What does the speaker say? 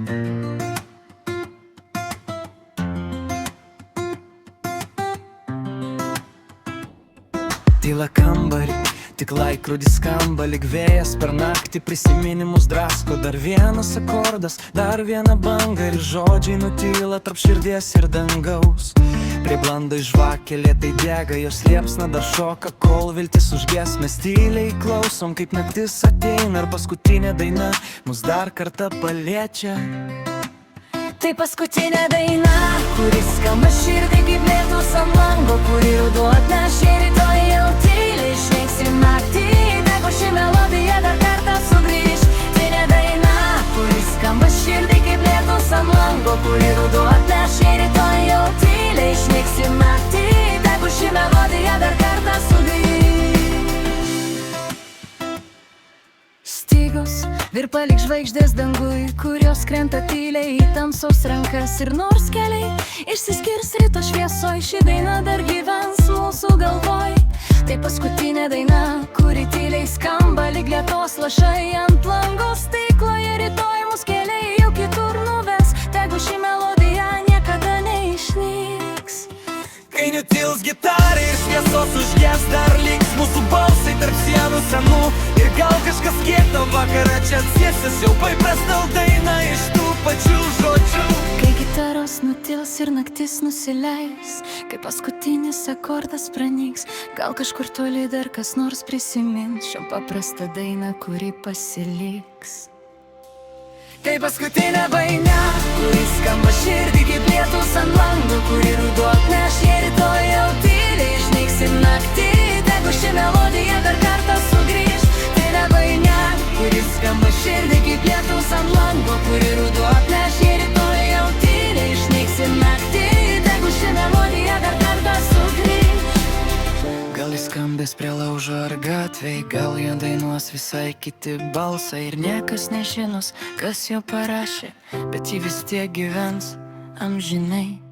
Tyla kambarį, tik laikrodis skamba lyg vėjas per naktį, prisiminimus drasko. Dar vienas akordas, dar viena banga ir žodžiai nutyla tarp širdies ir dangaus. Prie blandai žvakė lėtai dega, jos liepsna dar šoka, kol viltis užges. Mes tyliai klausom, kaip naktis ateina ir paskutinė daina mus dar kartą paliečia. Tai paskutinė daina, kuris skamba širdį kaip lietus ant lango, kuri ruduo atneš ir rytoj jau tyliai išnyksim naktį. Tegu ši melodija dar kartą sugrįž. Tai ne daina, kuris skamba širdį kaip lietus ant lango, kuri ruduo atneš ir rytoj jau tyliai išnyksim naktį. Tegu ši melodija dar kartą sugrįž. Stygos virpa lyg žvaigždės dangui, kurios krenta tyliai į tamsos rankas. Ir nors keliai išsiskirs ryto šviesoj, ši daina dar gyvens mūsų galvoj. Tai paskutinė daina, kuri tyliai skamba lyg lietos lašai ant lango stiklo. Ir rytoj mus keliai jau kitur nuves, tegu ši melodija niekada neišnyks. Kai nutils gitarai ir šviesos užges, dar liks mūsų balsai tarp sienų senų. Ir gal kažkas kitą vakarą čia atsiesis, jau paprasta daina iš tų pačių žodžių. Kai gitaros nutils ir naktis nusileis, kai paskutinis akordas pranyks, gal kažkur toli dar kas nors prisimins šią paprastą dainą, kuri pasiliks. Tai paskutinė daina, kuri skamba širdį kaip lietus ant lango, kuri ruduo atneš ir rytoj jau tyliai išnyksim naktį. Tegu ši melodija dar kartą sugrįž. Tai ne daina, kuri skamba širdį kaip lietus ant lango, kuri ruduo atneš ir rytoj jau tyliai išnyksim naktį. Tegu ši melodija dar kartą sugrįž. Gal jis skambės prie laužo ar gatvėj, gal jo dainuos visai kiti balsai. Ir niekas nežinos, kas jo parašė, bet ji vis tiek gyvens amžinai.